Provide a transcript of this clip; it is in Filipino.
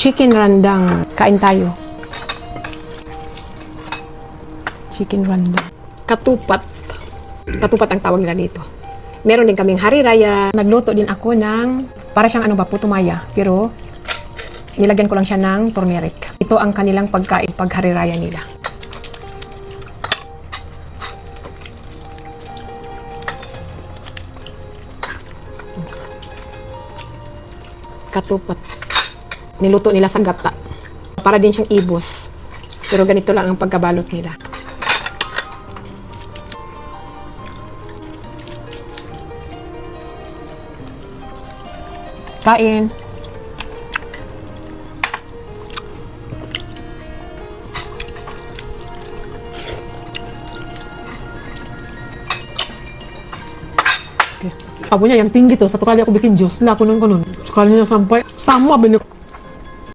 chicken rendang. Kain tayo. Chicken rendang. Katupat. Katupat ang tawag nila dito. Meron din kaming hari raya. Nagluto din ako ng, para siyang ano ba, puto maya. Pero, nilagyan ko lang siya ng turmeric. Ito ang kanilang pagkain pag hari raya nila. Katupat. Niluto nila sa gata. Para din siyang ibos. Pero ganito lang ang pagkabalot nila. Kain. Ako niya, yung tinggi to, sa tukali ako bikin juice na, kunon. Sakali niya sampay, sama,